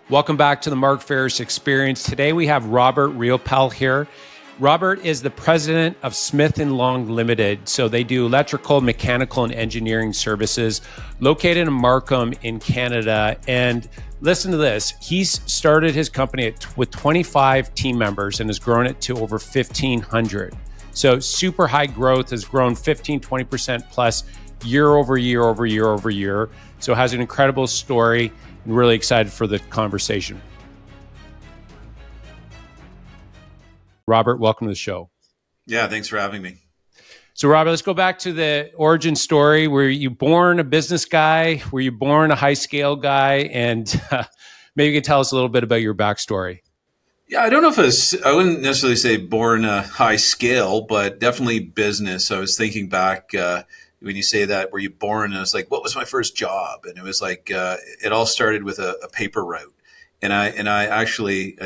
Welcome back to the Mark Faris Experience. Today we have Robert Riopelle here. Robert is the president of Smith & Long Limited. So they do electrical, mechanical, and engineering services located in Markham in Canada. And listen to this. He's started his company with 25 team members and has grown it to over 1,500. So super high growth, has grown 15, 20% plus year over year over year over year. So has an incredible story. I'm really excited for the conversation. Robert, welcome to the show. Yeah, thanks for having me. So, Robert, let's go back to the origin story. Were you born a business guy? Were you born a high scale guy? And maybe you could tell us a little bit about your backstory. Yeah, I don't know if I wouldn't necessarily say born a high scale, but definitely business. I was thinking back when you say that, were you born? And I was like, what was my first job? And it was like, it all started with a paper route. And I actually,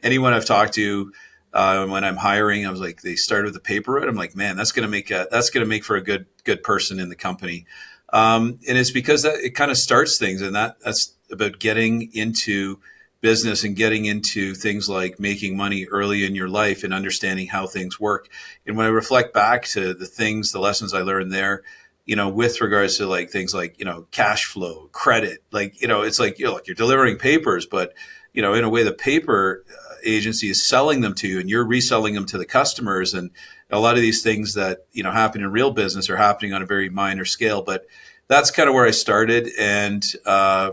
anyone I've talked to when I'm hiring, I was like, they started with a paper route. I'm like, man, that's going to make for a good person in the company. And it's because it kind of starts things, and that's about getting into business and getting into things like making money early in your life and understanding how things work. And when I reflect back to the lessons I learned there, with regards to like things like, cash flow, credit, it's like, you're delivering papers, but, in a way the paper agency is selling them to you and you're reselling them to the customers. And a lot of these things that, happen in real business are happening on a very minor scale, but that's kind of where I started. And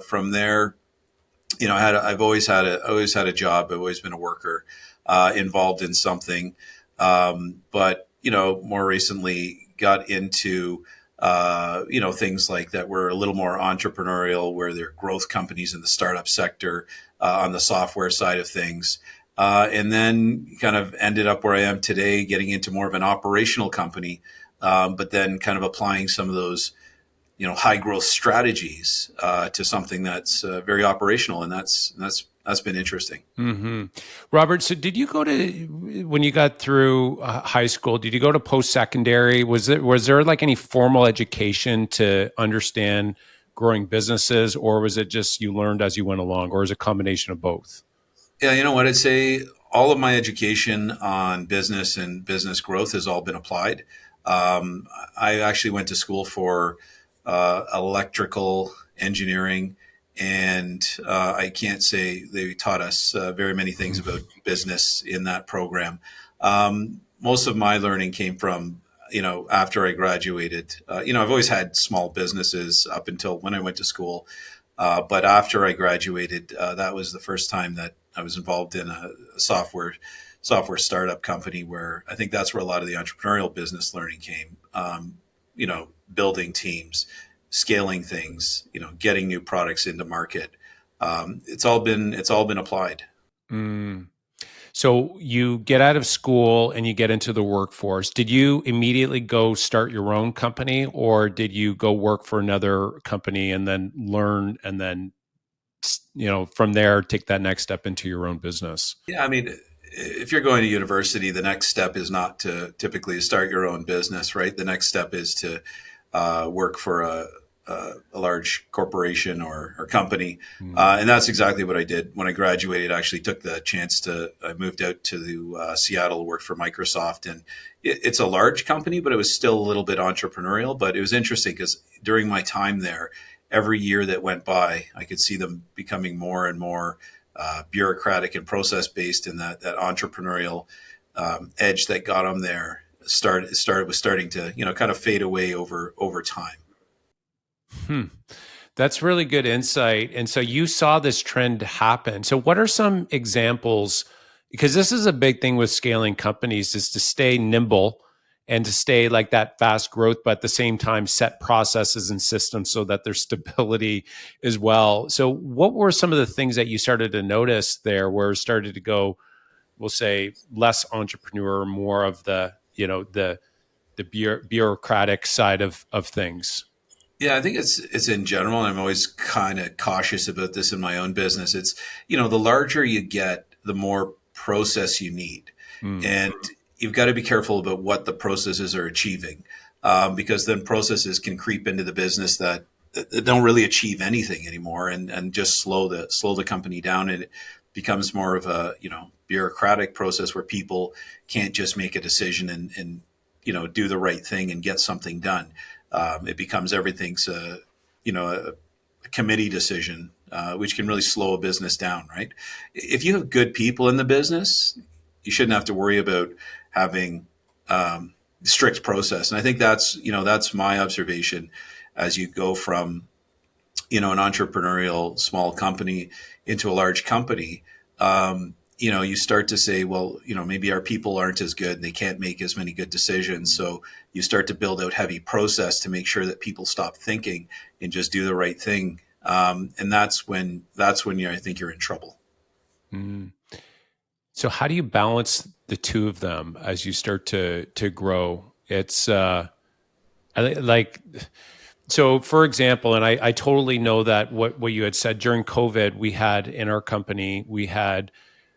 from there, I've always had a job. I've always been a worker, involved in something. But more recently got into, things like that were a little more entrepreneurial, where there are growth companies in the startup sector, on the software side of things. And then kind of ended up where I am today, getting into more of an operational company, but then kind of applying some of those high growth strategies to something that's very operational, and that's been interesting. Mm-hmm. Robert, so did you when you got through high school, did you go to post-secondary? Was there like any formal education to understand growing businesses, or was it just you learned as you went along, or is it a combination of both? Yeah, you know what? I'd say all of my education on business and business growth has all been applied. I actually went to school for electrical engineering, and I can't say they taught us very many things about business in that program. Most of my learning came from, after I graduated. I've always had small businesses up until when I went to school. But after I graduated, that was the first time that I was involved in a software startup company, where I think that's where a lot of the entrepreneurial business learning came. Building teams, scaling things, getting new products into market. It's all been applied. Mm. So you get out of school and you get into the workforce. Did you immediately go start your own company, or did you go work for another company and then learn and then, from there take that next step into your own business? Yeah, I mean, if you're going to university, the next step is not to typically start your own business, right? The next step is to work for a large corporation or company. And that's exactly what I did when I graduated. I actually took the chance I moved out to Seattle, worked for Microsoft. And it's a large company, but it was still a little bit entrepreneurial. But it was interesting because during my time there, every year that went by, I could see them becoming more and more bureaucratic and process based, and that entrepreneurial edge that got them there was starting to kind of fade away over time. That's really good insight. And so you saw this trend happen. So what are some examples? Because this is a big thing with scaling companies, is to stay nimble and to stay like that fast growth, but at the same time set processes and systems so that there's stability as well. So what were some of the things that you started to notice there, where it started to go, we'll say, less entrepreneur, more of the bureaucratic side of things? Yeah, I think it's in general, and I'm always kind of cautious about this in my own business. It's, the larger you get, the more process you need. And you've got to be careful about what the processes are achieving, because then processes can creep into the business that that don't really achieve anything anymore, and just slow the company down. And it becomes more of a, bureaucratic process where people can't just make a decision and do the right thing and get something done. It becomes everything's a committee decision, which can really slow a business down, right? If you have good people in the business, you shouldn't have to worry about having strict process. And I think that's my observation as you go from, an entrepreneurial small company into a large company. You start to say, well, maybe our people aren't as good and they can't make as many good decisions. So you start to build out heavy process to make sure that people stop thinking and just do the right thing. And that's when I think you're in trouble. Mm. So how do you balance the two of them as you start to grow? It's like, so for example, and I totally know that what you had said during COVID, we had in our company, we had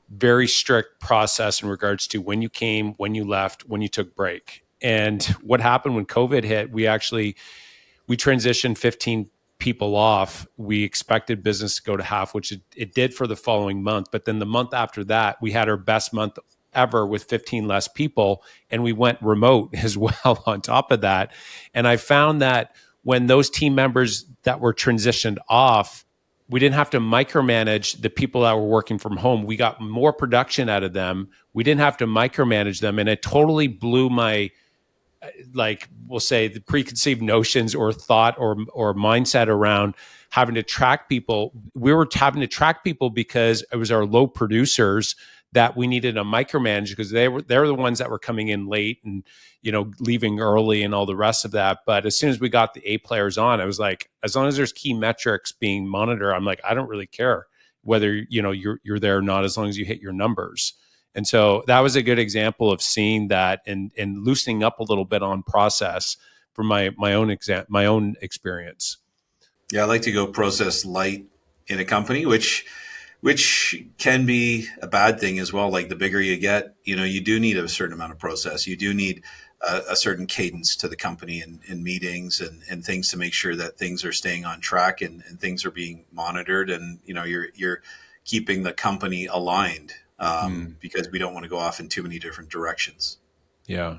very strict process in regards to when you came, when you left, when you took break. And what happened when COVID hit, we transitioned 15 people off. We expected business to go to half, which it did for the following month. But then the month after that, we had our best month ever with 15 less people, and we went remote as well on top of that. And I found that when those team members that were transitioned off, we didn't have to micromanage the people that were working from home. We got more production out of them. We didn't have to micromanage them. And it totally blew my, like, we'll say, the preconceived notions or thought or mindset around having to track people. We were having to track people because it was our low producers that we needed to micromanage, because they're the ones that were coming in late and leaving early and all the rest of that. But as soon as we got the A players on, I was like, as long as there's key metrics being monitored, I'm like, I don't really care whether you're there or not, as long as you hit your numbers. And so that was a good example of seeing that and loosening up a little bit on process from my own experience. Yeah, I like to go process light in a company, which can be a bad thing as well. Like, the bigger you get, you do need a certain amount of process. You do need a certain cadence to the company and meetings and things to make sure that things are staying on track and things are being monitored, and you're keeping the company aligned, because we don't want to go off in too many different directions. Yeah,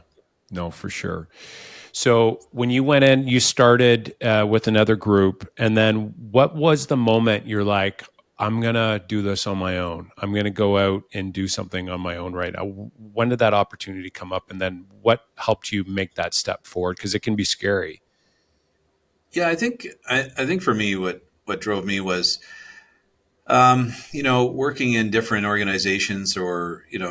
no, for sure. So when you went in, you started with another group, and then what was the moment you're like, I'm going to do this on my own. I'm going to go out and do something on my own right now. When did that opportunity come up? And then what helped you make that step forward? Because it can be scary. Yeah, I think for me, what drove me was, working in different organizations, or, in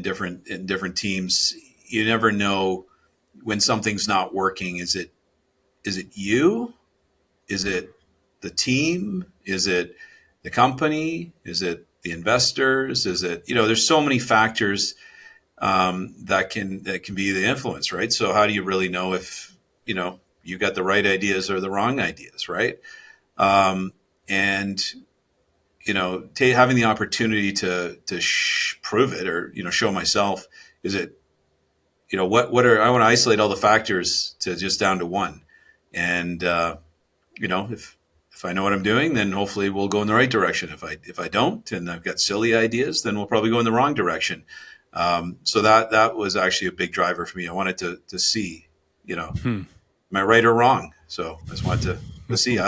different teams. You never know when something's not working. Is it you? Is it the team? Is it the company? Is it the investors? Is it, there's so many factors that can be the influence, right? So how do you really know if, you got the right ideas or the wrong ideas, right? And, having the opportunity to prove it, or, show myself, is it, I want to isolate all the factors to just down to one. And, if I know what I'm doing, then hopefully we'll go in the right direction. If I don't, and I've got silly ideas, then we'll probably go in the wrong direction. So that was actually a big driver for me. I wanted to see, am I right or wrong? So I just wanted to see.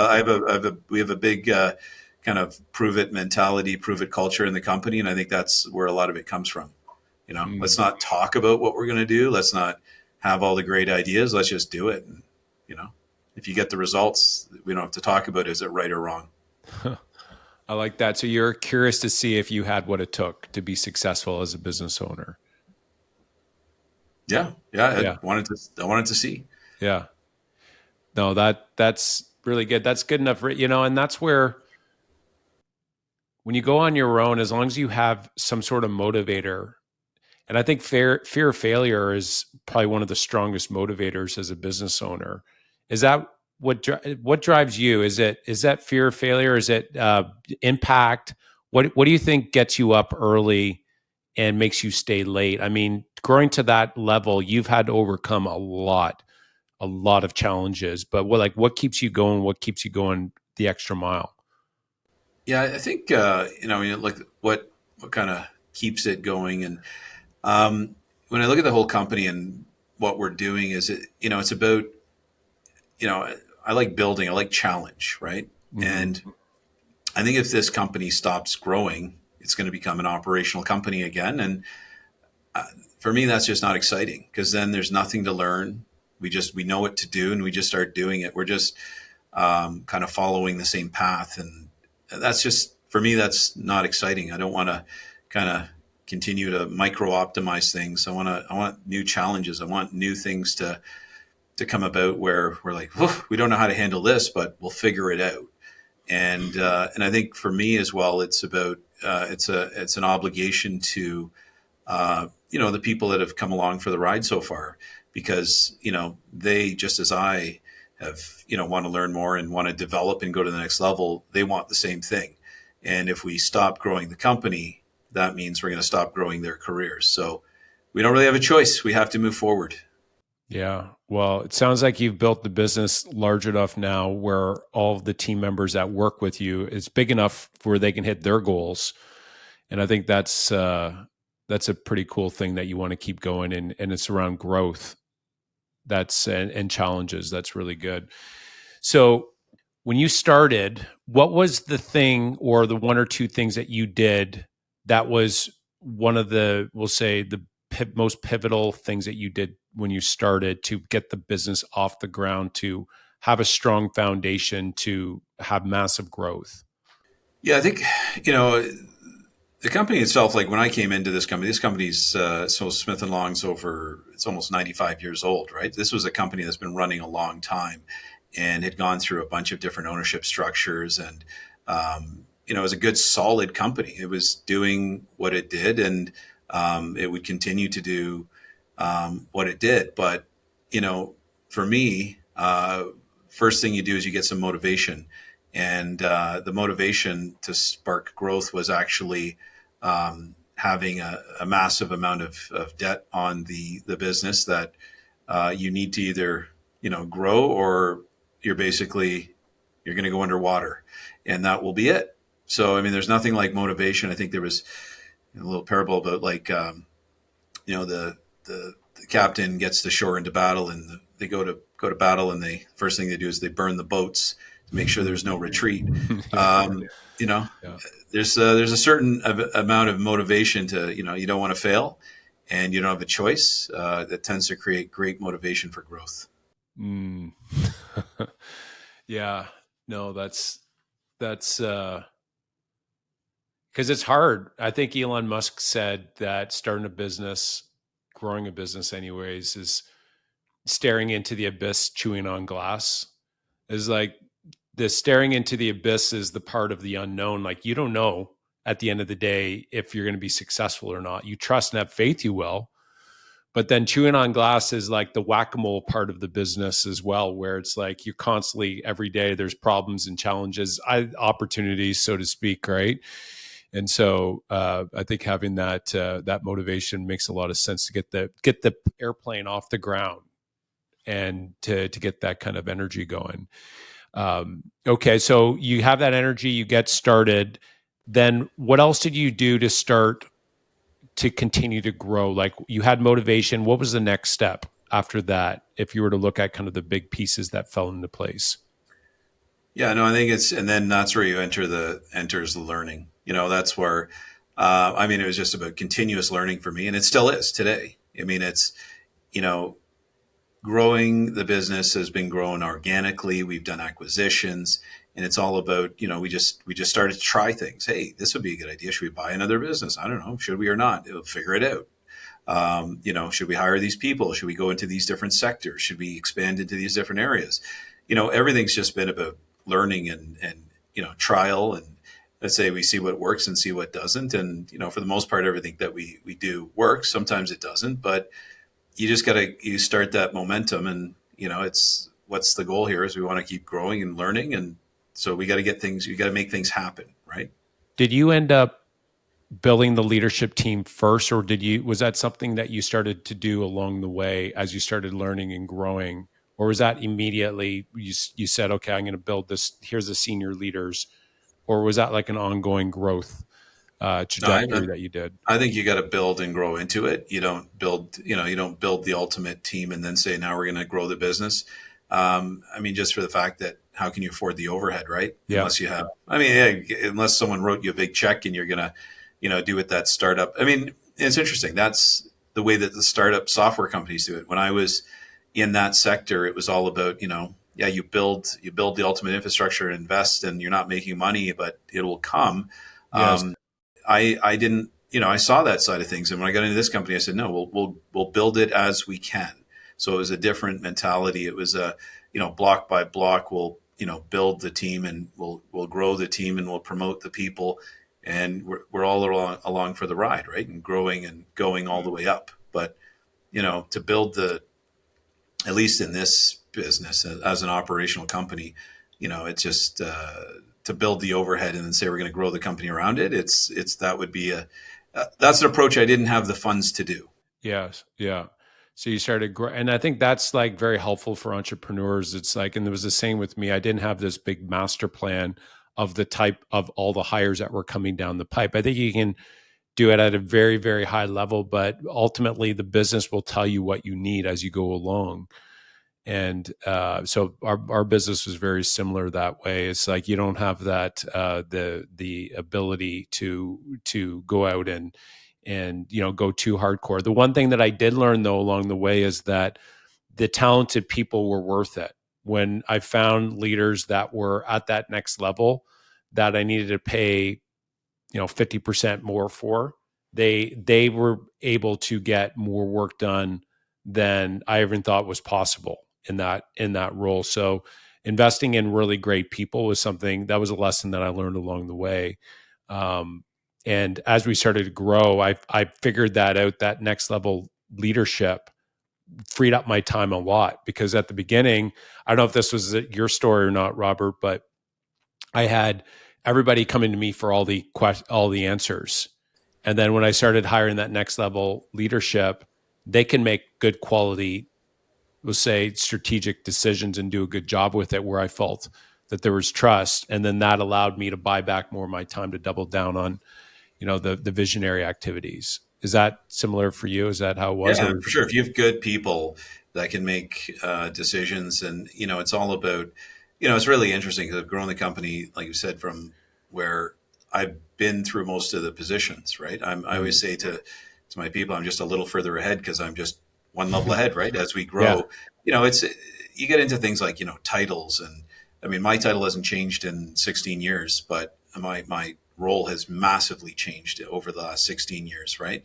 We have a big kind of prove it mentality, prove it culture in the company, and I think that's where a lot of it comes from. Let's not talk about what we're going to do. Let's not have all the great ideas. Let's just do it. And, if you get the results, we don't have to talk about, is it right or wrong? I like that. So you're curious to see if you had what it took to be successful as a business owner. Yeah. I wanted to see. Yeah. No, that's really good. That's good enough, and that's where, when you go on your own, as long as you have some sort of motivator, and I think fear of failure is probably one of the strongest motivators as a business owner. Is that what drives you? Is that fear of failure? Is it impact? What do you think gets you up early and makes you stay late? I mean, growing to that level, you've had to overcome a lot a lot of challenges, but what keeps you going? What keeps you going the extra mile? Yeah, I think when you look at what kind of keeps it going, and when I look at the whole company and what we're doing, is it's about I like building, I like challenge, right? Hmm. And I think if this company stops growing, it's going to become an operational company again, and for me, that's just not exciting because then there's nothing to learn. We know what to do, and we just start doing it. We're just kind of following the same path, and that's just for me. That's not exciting. I don't want to kind of continue to micro optimize things. I want new challenges. I want new things to come about where we're like, we don't know how to handle this, but we'll figure it out. And I think for me as well, it's about it's an obligation to the people that have come along for the ride so far, because they, just as I have, want to learn more and want to develop and go to the next level. They want the same thing, and if we stop growing the company, that means we're going to stop growing their careers. So we don't really have a choice. We have to move forward. Yeah. Well, it sounds like you've built the business large enough now where all of the team members that work with you is big enough where they can hit their goals. And I think that's a pretty cool thing that you want to keep going, and it's around growth. That's and challenges. That's really good. So when you started, what was the thing or the one or two things that you did that was one of the, we'll say, the most pivotal things that you did when you started to get the business off the ground, to have a strong foundation, to have massive growth? Yeah, I think you know the company itself. Like when I came into this company's so Smith and Long's over. It's almost 95 years old, right? This was a company that's been running a long time and had gone through a bunch of different ownership structures, and it was a good, solid company. It was doing what it did, and it would continue to do what it did. But for me, first thing you do is you get some motivation, and the motivation to spark growth was actually having a massive amount of debt on the business that you need to either grow, or you're going to go underwater, and that will be it. So I mean, there's nothing like motivation. I think there was a little parable about like the captain gets to shore into battle, and they go to battle, and they first thing they do is they burn the boats to make sure there's no retreat. Um, you know, Yeah. there's a certain amount of motivation to you don't want to fail, and you don't have a choice. That tends to create great motivation for growth. Mm. Yeah. No, that's because it's hard. I think Elon Musk said that starting a business, growing a business anyways, is staring into the abyss, chewing on glass. Is like the staring into the abyss is the part of the unknown. Like you don't know at the end of the day if you're going to be successful or not. You trust and have faith you will. But then chewing on glass is like the whack-a-mole part of the business as well, where it's like you're constantly every day there's problems and challenges, opportunities, so to speak, right? And so I think having that motivation makes a lot of sense to get the airplane off the ground and to get that kind of energy going. Okay, so you have that energy, you get started. Then what else did you do to start to continue to grow? Like you had motivation. What was the next step after that? If you were to look at kind of the big pieces that fell into place. Yeah, no, I think and then that's where you enters the learning. That's where, I mean, it was just about continuous learning for me, and it still is today. I mean, it's, you know, growing the business has been growing organically. We've done acquisitions, and it's all about, we just started to try things. Hey, this would be a good idea. Should we buy another business? I don't know. Should we or not? We'll figure it out. Should we hire these people? Should we go into these different sectors? Should we expand into these different areas? Everything's just been about learning and trial, and let's say we see what works and see what doesn't. And for the most part, everything that we do works. Sometimes it doesn't, but you start that momentum, and it's what's the goal here is we want to keep growing and learning, and so we got to you got to make things happen, right? Did you end up building the leadership team first, or was that something that you started to do along the way as you started learning and growing? or was that immediately you said, okay, I'm going to build this, here's the senior leaders, or was that like an ongoing growth No, trajectory that you did? I think you got to build and grow into it. You don't build, you don't build the ultimate team and then say, now we're going to grow the business. I mean, just for the fact that how can you afford the overhead, right? Yeah. Unless you have, I mean, yeah, unless someone wrote you a big check and you're going to, do it that startup. I mean, it's interesting. That's the way that the startup software companies do it. When I was in that sector, it was all about, yeah, you build the ultimate infrastructure and invest, and you're not making money, but it will come. Yes. Um, I didn't, I saw that side of things. And when I got into this company, I said, no, we'll build it as we can. So it was a different mentality. It was a, block by block, we'll, build the team, and we'll grow the team, and we'll promote the people. And we're all along for the ride, right? And growing and going all the way up. But, to build at least in this business as an operational company, it's just, to build the overhead and then say we're going to grow the company around it. That would be that's an approach I didn't have the funds to do. Yes. Yeah. So you started, and I think that's like very helpful for entrepreneurs. It's like, and it was the same with me. I didn't have this big master plan of the type of all the hires that were coming down the pipe. I think you can do it at a very, very high level, but ultimately the business will tell you what you need as you go along. And so our business was very similar that way. It's like you don't have that the ability to go out and go too hardcore. The one thing that I did learn though along the way is that the talented people were worth it. When I found leaders that were at that next level that I needed to pay 50% more for, they were able to get more work done than I even thought was possible in that role. So investing in really great people was something that was a lesson that I learned along the way. um, and as we started to grow, I figured that out, that next level leadership freed up my time a lot, because at the beginning, I don't know if this was your story or not, Robert, but I had everybody coming to me for all the answers. And then when I started hiring that next level leadership, they can make good quality, we'll say, strategic decisions and do a good job with it, where I felt that there was trust. And then that allowed me to buy back more of my time to double down on, the visionary activities. Is that similar for you? Is that how it was? Yeah, Or for sure. If you have good people that can make decisions, and it's all about, it's really interesting because I've grown the company, like you said, from where I've been through most of the positions. Right. I always say to my people, I'm just a little further ahead because I'm just one level ahead. Right. As we yeah. grow, it's you get into things like titles, and I mean my title hasn't changed in 16 years, but my role has massively changed over the last 16 years, right?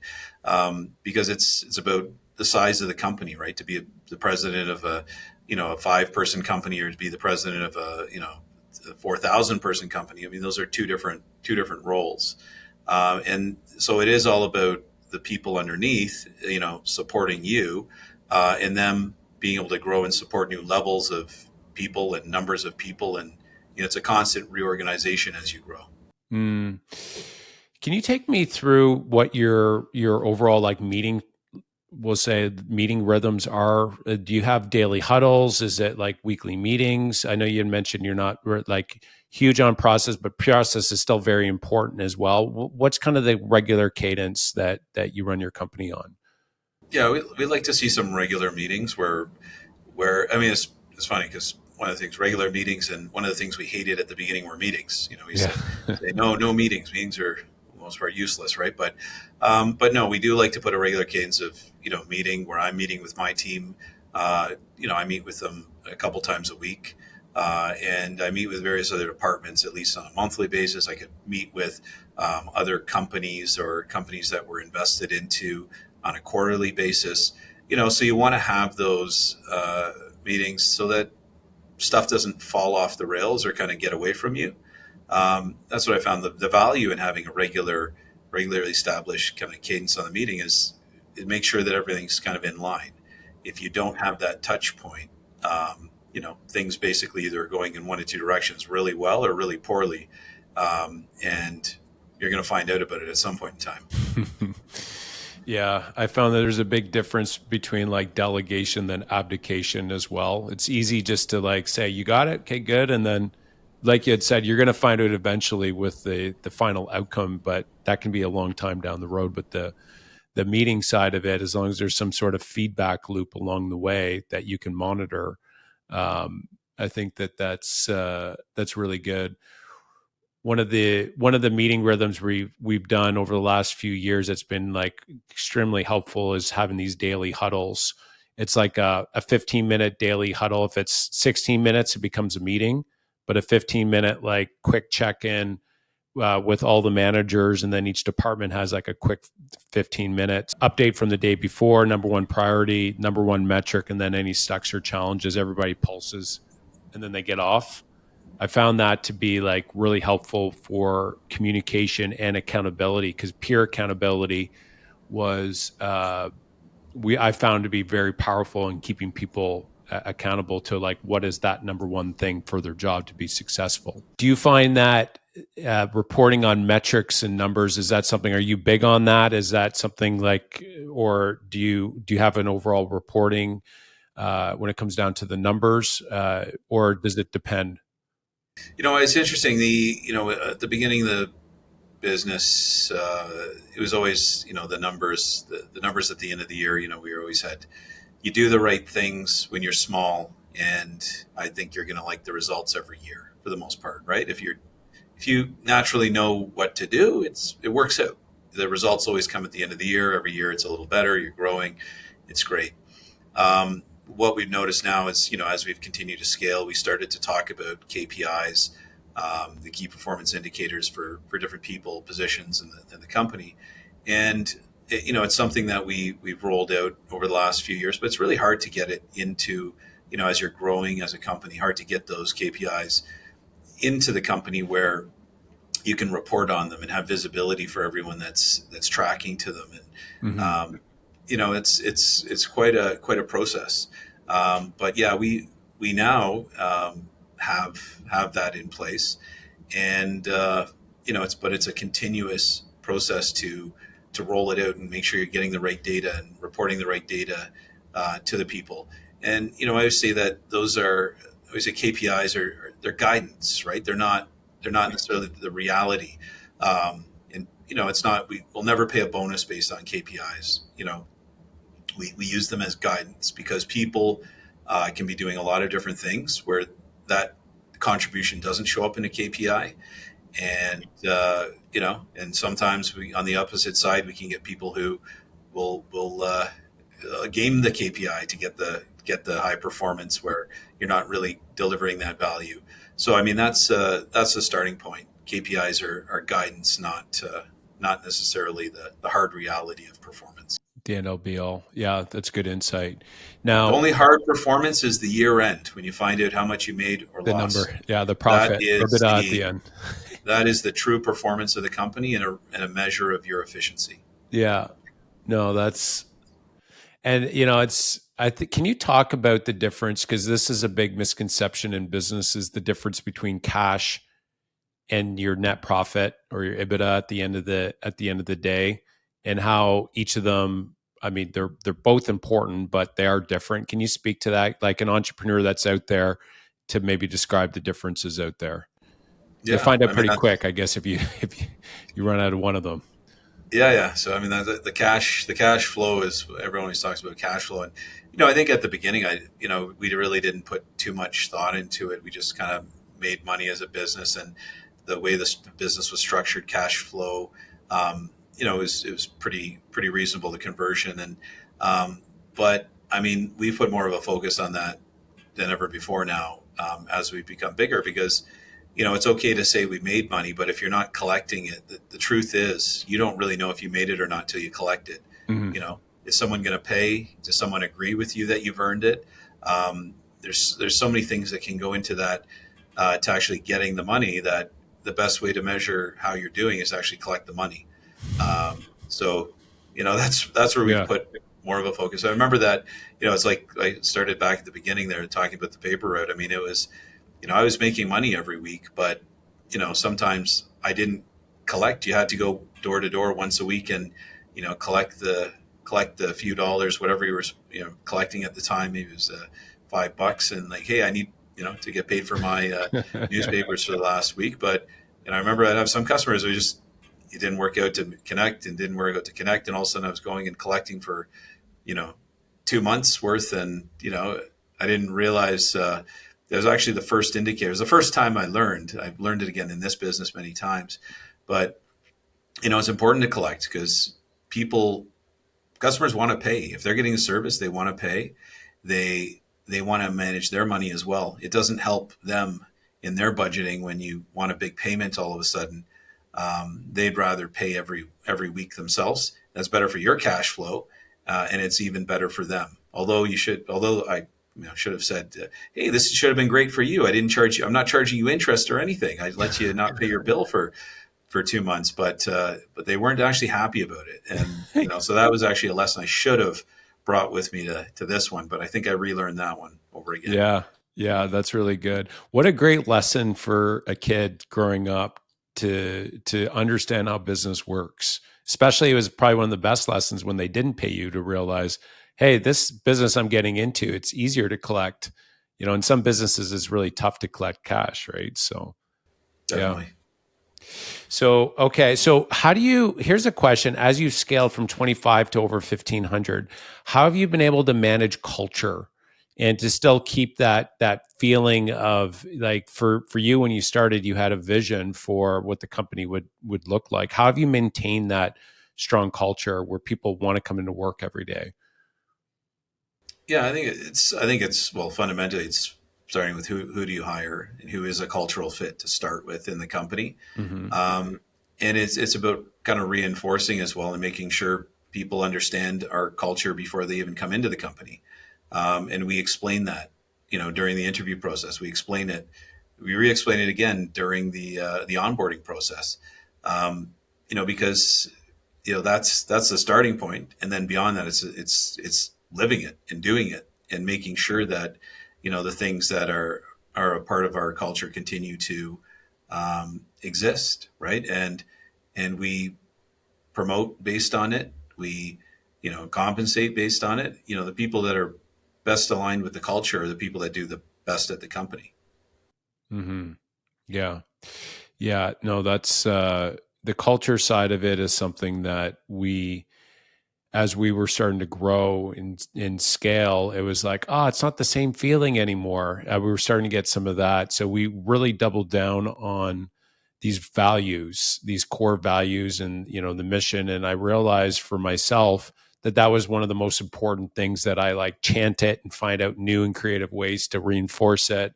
Because it's about the size of the company, right? To be the president of a 5-person company, or to be the president of a 4,000-person company. I mean, those are two different roles, and so it is all about the people underneath, supporting you, and them being able to grow and support new levels of people and numbers of people, and it's a constant reorganization as you grow. Mm. Can you take me through what your overall like we'll say meeting rhythms are? Do you have daily huddles? Is it like weekly meetings? I know you had mentioned you're not like huge on process, but process is still very important as well. What's kind of the regular cadence that you run your company on? Yeah, we like to see some regular meetings where I mean it's funny because one of the things regular meetings, and one of the things we hated at the beginning were meetings. We Yeah. say no meetings. Meetings are for the most part useless, right? But no, we do like to put a regular cadence of meeting where I'm meeting with my team. I meet with them a couple times a week. And I meet with various other departments at least on a monthly basis. I could meet with other companies or companies that we're invested into on a quarterly basis. So you want to have those meetings so that stuff doesn't fall off the rails or kind of get away from you. That's what I found the value in having a regularly established kind of cadence on the meeting is it makes sure that everything's kind of in line. If you don't have that touch point, things basically either going in one of two directions, really well or really poorly, and you're going to find out about it at some point in time. Yeah, I found that there's a big difference between like delegation than abdication as well. It's easy just to like say you got it, okay, good, and then like you had said, you're going to find out eventually with the final outcome, but that can be a long time down the road. But the meeting side of it, as long as there's some sort of feedback loop along the way that you can monitor, um, I think that that's really good. One of the meeting rhythms we've done over the last few years that's been like extremely helpful is having these daily huddles. It's like a 15-minute daily huddle. If it's 16 minutes, it becomes a meeting, but a 15-minute like quick check-in with all the managers, and then each department has like a quick 15 minutes update from the day before, number one priority, number one metric, and then any stocks or challenges. Everybody pulses, and then they get off. I found that to be like really helpful for communication and accountability, because peer accountability was I found to be very powerful in keeping people accountable to like what is that number one thing for their job to be successful. Do you find that reporting on metrics and numbers, is that something, are you big on that? Is that something like, or do you have an overall reporting when it comes down to the numbers, or does it depend? It's interesting. At the beginning of the business, it was always, the numbers, the numbers at the end of the year. We always had, you do the right things when you're small, and I think you're going to like the results every year for the most part, right? If you naturally know what to do, it works out. The results always come at the end of the year. Every year it's a little better. You're growing. It's great. What we've noticed now is, as we've continued to scale, we started to talk about KPIs, the key performance indicators for different people, positions in the company. And, it's something that we've rolled out over the last few years, but it's really hard to get it into, as you're growing as a company, hard to get those KPIs into the company where you can report on them and have visibility for everyone that's tracking to them. And, Mm-hmm. it's quite a process. But yeah, we now have that in place, and it's a continuous process to roll it out and make sure you're getting the right data and reporting the right data to the people. And I always say that I always say KPIs are they're guidance, right? They're not necessarily the reality. And it's not, we'll never pay a bonus based on KPIs. We use them as guidance because people can be doing a lot of different things where that contribution doesn't show up in a KPI. And, and sometimes on the opposite side, we can get people who will game the KPI to get the high performance where you're not really delivering that value. So, I mean, that's the starting point. KPIs are guidance, not necessarily the hard reality of performance. The end all be all. Yeah, that's good insight. The Now, only hard performance is the year end when you find out how much you made or the lost. number, yeah, the That profit, is EBITDA at the the end. that is the true performance of the company and a measure of your efficiency. Yeah, no, that's, and it's, I think, can you talk about the difference? Because this is a big misconception in business, is the difference between cash and your net profit or your EBITDA at the end of the day, and how each of them, I mean, they're both important, but they are different. Can you speak to that, like an entrepreneur that's out there, to maybe describe the differences out there? You'll Yeah, find out I mean pretty that's quick, I guess, if you run out of one of them. yeah. So I mean the cash flow is everyone always talks about cash flow, and I think at the beginning we really didn't put too much thought into it. We just kind of made money as a business, and the way this business was structured, cash flow, it was pretty reasonable, the conversion. And but I mean, we've put more of a focus on that than ever before now, as we've become bigger, because it's okay to say we made money, but if you're not collecting it, the truth is you don't really know if you made it or not till you collect it. Hmm. Is someone going to pay? Does someone agree with you that you've earned it? There's so many things that can go into that, to actually getting the money, that the best way to measure how you're doing is actually collect the money. So, that's where we've Yeah. put more of a focus. I remember that, it's like I started back at the beginning there talking about the paper route. I mean, it was, I was making money every week, but, sometimes I didn't collect. You had to go door to door once a week and, collect the few dollars, whatever you were, collecting at the time. Maybe it was $5, and like, hey, I need, to get paid for my newspapers for the last week. But I remember I'd have some customers who just it didn't work out to connect, and all of a sudden I was going and collecting for you know 2 months worth, and I didn't realize. That was actually the first indicator. It was the first time I learned. I've learned it again in this business many times, but it's important to collect because people, customers want to pay. If they're getting a service, they want to pay. They want to manage their money as well. It doesn't help them in their budgeting when you want a big payment all of a sudden. They'd rather pay every week themselves. That's better for your cash flow, and it's even better for them. Although I should have said, hey, this should have been great for you. I didn't charge you. I'm not charging you interest or anything. I let you not pay your bill for 2 months, but they weren't actually happy about it. And, so that was actually a lesson I should have brought with me to this one, but I think I relearned that one over again. Yeah. Yeah. That's really good. What a great lesson for a kid growing up to understand how business works. Especially, it was probably one of the best lessons when they didn't pay you to realize, hey, this business I'm getting into, it's easier to collect. In some businesses, it's really tough to collect cash, right? So, yeah. Definitely. So, okay. So here's a question. As you've scaled from 25 to over 1,500, how have you been able to manage culture and to still keep that feeling of, like, for you, when you started, you had a vision for what the company would look like. How have you maintained that strong culture where people want to come into work every day? Yeah, I think it's well, fundamentally it's starting with who do you hire and who is a cultural fit to start with in the company. Mm-hmm. And it's about kind of reinforcing as well and making sure people understand our culture before they even come into the company. And we explain that, during the interview process. We re-explain it again during the onboarding process. Because that's the starting point, and then beyond that, it's living it and doing it and making sure that the things that are a part of our culture continue to exist, right? And we promote based on it. We compensate based on it. The people that are best aligned with the culture are the people that do the best at the company. Mm-hmm. Yeah. Yeah. No, that's the culture side of it is something that as we were starting to grow in scale, it was like, it's not the same feeling anymore. We were starting to get some of that. So we really doubled down on these values, these core values, and, the mission. And I realized for myself that was one of the most important things, that I like chant it and find out new and creative ways to reinforce it,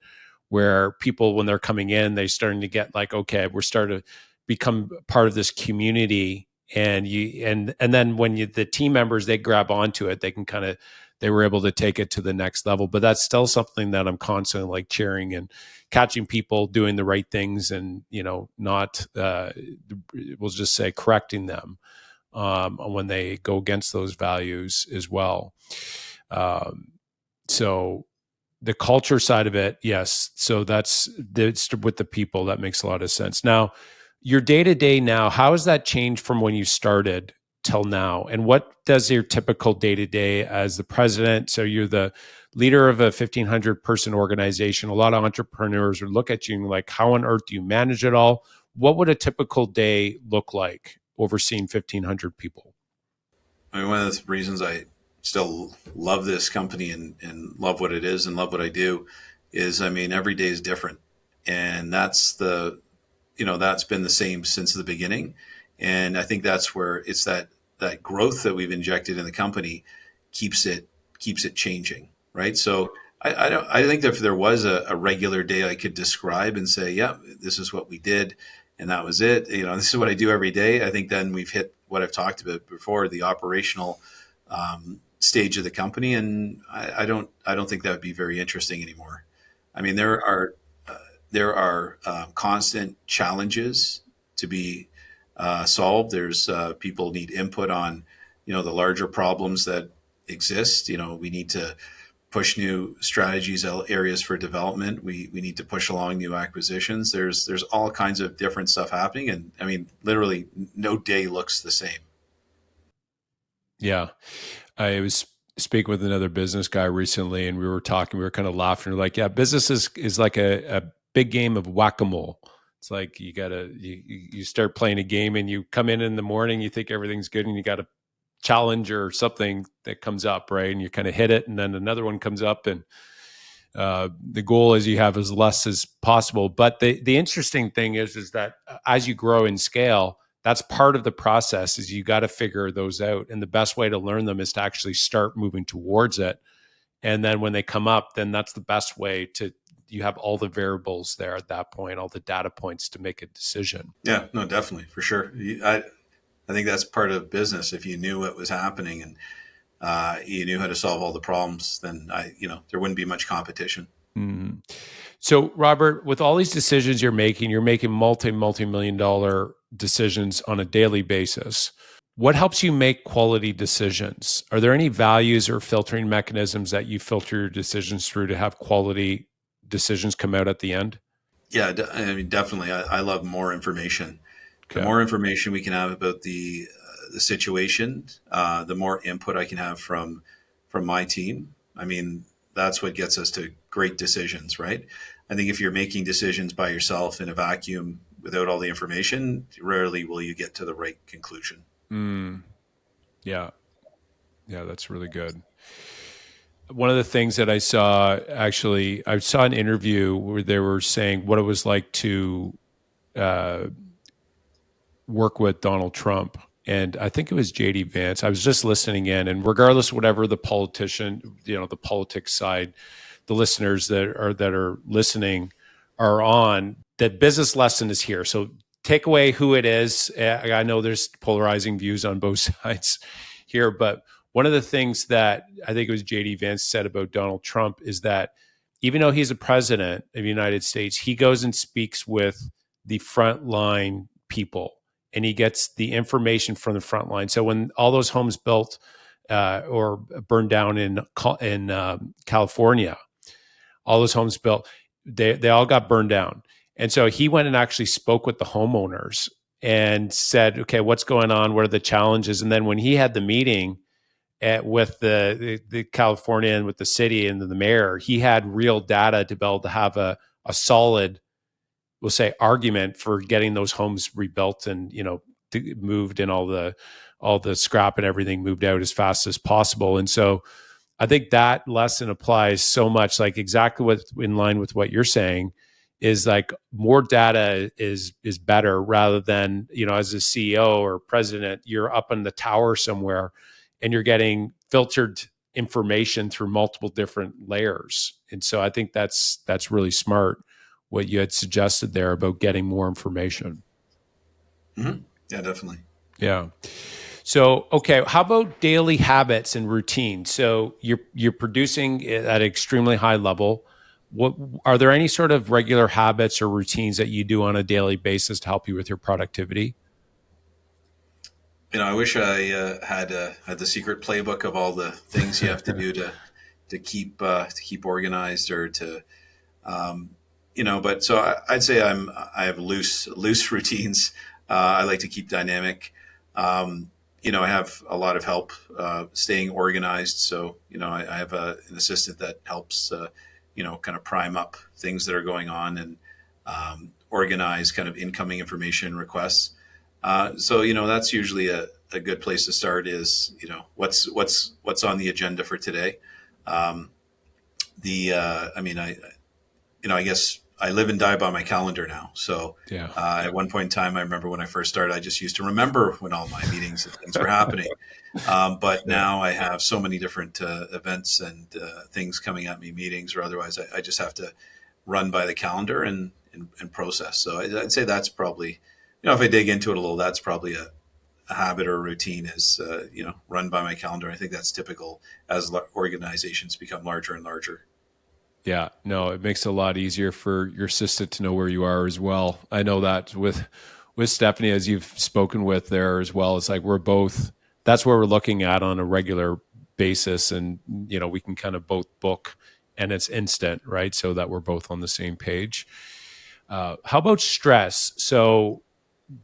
where people, when they're coming in, they're starting to get like, okay, we're starting to become part of this community. And then when the team members, they grab onto it, they were able to take it to the next level. But that's still something that I'm constantly like cheering and catching people doing the right things, and not we'll just say correcting them when they go against those values as well. So the culture side of it, yes. So that's with the people. That makes a lot of sense. Now, your day to day now, how has that changed from when you started till now? And what does your typical day to day as the president? So you're the leader of a 1,500 person organization. A lot of entrepreneurs would look at you and like, how on earth do you manage it all? What would a typical day look like overseeing 1,500 people? I mean, one of the reasons I still love this company and love what it is and love what I do is, I mean, every day is different. And that's that's been the same since the beginning. And I think that's where it's that growth that we've injected in the company keeps it changing. Right. So I think that if there was a regular day I could describe and say, yeah, this is what we did, and that was it. This is what I do every day. I think then we've hit what I've talked about before, the operational stage of the company, and I don't think that would be very interesting anymore. I mean, there are constant challenges to be solved. There's people need input on the larger problems that exist. We need to push new strategies, areas for development. We need to push along new acquisitions. There's all kinds of different stuff happening, and I mean, literally, no day looks the same. Yeah. I was speaking with another business guy recently, and we were kind of laughing. We're like, yeah, business is like a big game of whack-a-mole. It's like you start playing a game and you come in the morning, you think everything's good, and you got a challenge or something that comes up, right? And you kind of hit it, and then another one comes up, and the goal is you have as less as possible. But the interesting thing is that as you grow in scale, that's part of the process. Is you got to figure those out, and the best way to learn them is to actually start moving towards it. And then when they come up, then that's the best way to. You have all the variables there at that point, all the data points to make a decision. Yeah, no, definitely for sure. I think that's part of business. If you knew what was happening and you knew how to solve all the problems, then there wouldn't be much competition. Mm. So, Robert, with all these decisions you're making multi-million dollar decisions on a daily basis. What helps you make quality decisions? Are there any values or filtering mechanisms that you filter your decisions through to have quality decisions come out at the end? Yeah, I mean, definitely. I love more information. The Okay. more information we can have about the situation, the more input I can have from my team. I mean, that's what gets us to great decisions, right? I think if you're making decisions by yourself in a vacuum without all the information, rarely will you get to the right conclusion. Mm, yeah. Yeah, that's really good. One of the things that I saw, actually, I saw an interview where they were saying what it was like to uh, work with Donald Trump. And I think it was JD Vance. I was just listening in, and regardless of whatever the politician, the politics side, the listeners that are listening are on, that business lesson is here. So take away who it is. I know there's polarizing views on both sides here, but one of the things that I think it was JD Vance said about Donald Trump is that even though he's a president of the United States, he goes and speaks with the frontline people, and he gets the information from the front line. So when all those homes built or burned down in California, all those homes built, they all got burned down. And so he went and actually spoke with the homeowners and said, okay, what's going on? What are the challenges? And then when he had the meeting with the California and with the city and the mayor, he had real data to be able to have a solid, we'll say, argument for getting those homes rebuilt and moved, and all the scrap and everything moved out as fast as possible. And so I think that lesson applies so much, like exactly what in line with what you're saying, is like more data is better, rather than, as a CEO or president, you're up in the tower somewhere and you're getting filtered information through multiple different layers. And so I think that's really smart what you had suggested there about getting more information. Mm-hmm. Yeah, definitely. Yeah. So, okay, how about daily habits and routine? So you're producing at an extremely high level. What are there any sort of regular habits or routines that you do on a daily basis to help you with your productivity? I wish I had the secret playbook of all the things you have to do to keep organized or to But so I'd say I have loose routines. I like to keep dynamic. I have a lot of help staying organized. So I have an assistant that helps kind of prime up things that are going on and organize kind of incoming information requests. So that's usually a good place to start. Is what's on the agenda for today. Um, I mean I guess I live and die by my calendar now. So Yeah. at one point in time, I remember when I first started, I just used to remember when all my meetings and things were happening. But Yeah. now I have so many different events and things coming at me, meetings or otherwise. I just have to run by the calendar and process. So I'd say that's probably, if I dig into it a little, that's probably a habit or a routine is, run by my calendar. I think that's typical as organizations become larger and larger. Yeah, no, it makes it a lot easier for your assistant to know where you are as well. I know that with Stephanie, as you've spoken with there as well. It's like we're both. That's where we're looking at on a regular basis, and we can kind of both book, and it's instant, right? So that we're both on the same page. How about stress? So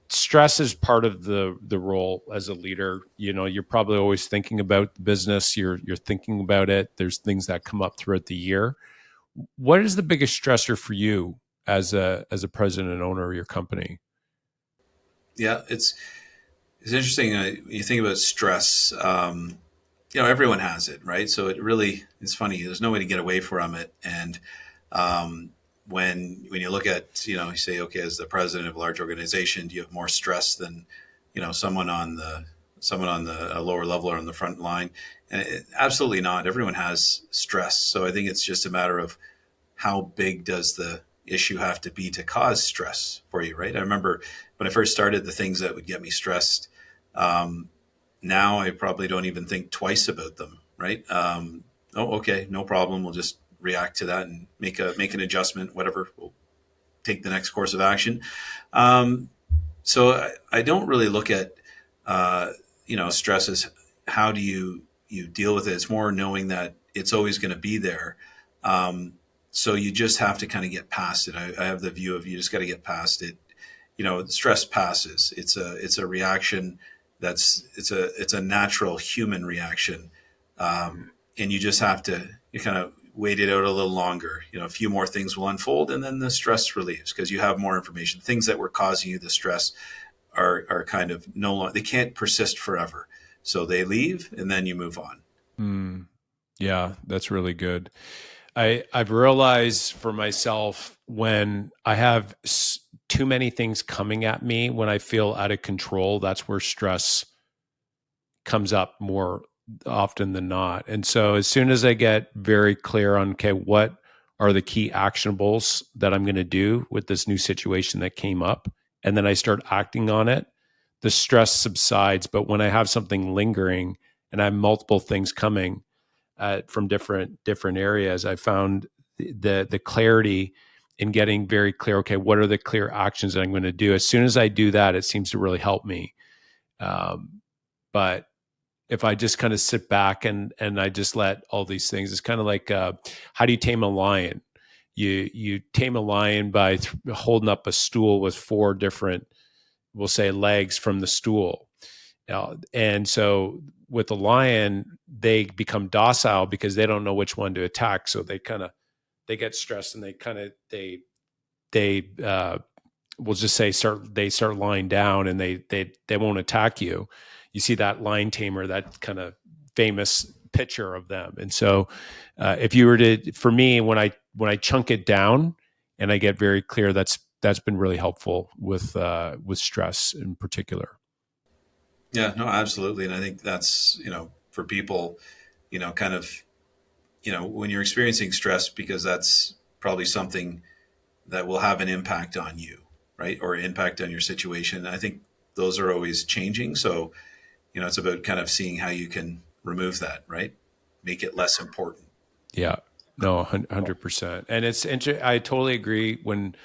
stress is part of the role as a leader. You know, you're probably always thinking about the business. You're thinking about it. There's things that come up throughout the year. What is the biggest stressor for you as a president and owner of your company? Yeah, it's interesting. You think about stress. Everyone has it, right? So it's funny. There's no way to get away from it. And um, when you look at, you say, okay, as the president of a large organization, do you have more stress than, someone on the a lower level or on the front line? And absolutely not. Everyone has stress. So I think it's just a matter of how big does the issue have to be to cause stress for you, right? I remember when I first started, the things that would get me stressed. Um, Now I probably don't even think twice about them, right? Oh, okay, no problem. We'll just react to that and make an adjustment, whatever. We'll take the next course of action. Um, so I don't really look at stress as how do you deal with it. It's more knowing that it's always going to be there. Um, so you just have to kind of get past it. I have the view of you just got to get past it. Stress passes. It's a reaction it's a natural human reaction, and you just have to you kind of wait it out a little longer. A few more things will unfold, and then the stress relieves because you have more information. Things that were causing you the stress are kind of no longer. They can't persist forever, so they leave, and then you move on. Mm, yeah, that's really good. I've realized for myself when I have too many things coming at me, when I feel out of control, that's where stress comes up more often than not. And so as soon as I get very clear on, okay, what are the key actionables that I'm going to do with this new situation that came up, and then I start acting on it, the stress subsides. But when I have something lingering and I have multiple things coming from different areas, I found the clarity in getting very clear. Okay, what are the clear actions that I'm going to do? As soon as I do that, it seems to really help me. But if I just kind of sit back and I just let all these things, it's kind of like how do you tame a lion? You tame a lion by holding up a stool with four different, we'll say, legs from the stool. And so with the lion, they become docile because they don't know which one to attack. So they get stressed and they we'll just say start lying down and they won't attack you. You see that lion tamer, that kind of famous picture of them. And so if you were to, for me, when I chunk it down and I get very clear, that's been really helpful with stress in particular. Yeah, no, absolutely, and I think that's for people, kind of when you're experiencing stress because that's probably something that will have an impact on you, right? Or impact on your situation. I think those are always changing. So, it's about kind of seeing how you can remove that, right? Make it less important. Yeah, no, 100%. And I totally agree. When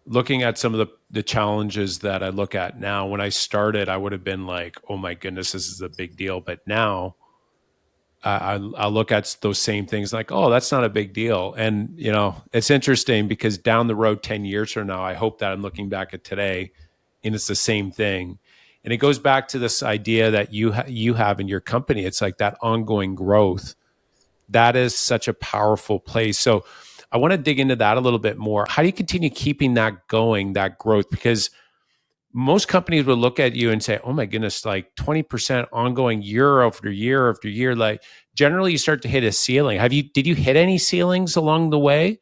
looking at some of the challenges that I look at now, when I started, I would have been like, oh my goodness, this is a big deal. But now I look at those same things like, oh, that's not a big deal. And, it's interesting because down the road, 10 years from now, I hope that I'm looking back at today and it's the same thing. And it goes back to this idea that you have in your company. It's like that ongoing growth. That is such a powerful place. So I want to dig into that a little bit more. How do you continue keeping that going, that growth? Because most companies would look at you and say, "Oh my goodness, like 20% ongoing year after year after year." Like generally, you start to hit a ceiling. Did you hit any ceilings along the way,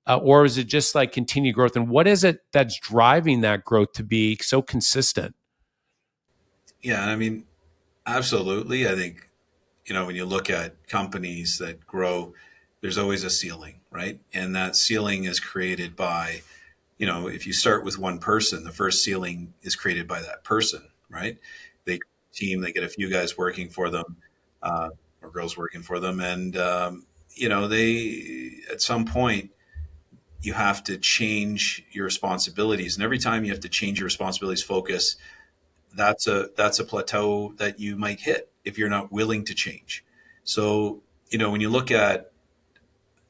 or is it just like continued growth? And what is it that's driving that growth to be so consistent? Yeah, I mean, absolutely. I think, when you look at companies that grow, there's always a ceiling, right? And that ceiling is created by, if you start with one person, the first ceiling is created by that person, right? They team, they get a few guys working for them, or girls working for them, and they at some point you have to change your responsibilities, and every time you have to change your responsibilities, focus. That's a plateau that you might hit if you're not willing to change. So when you look at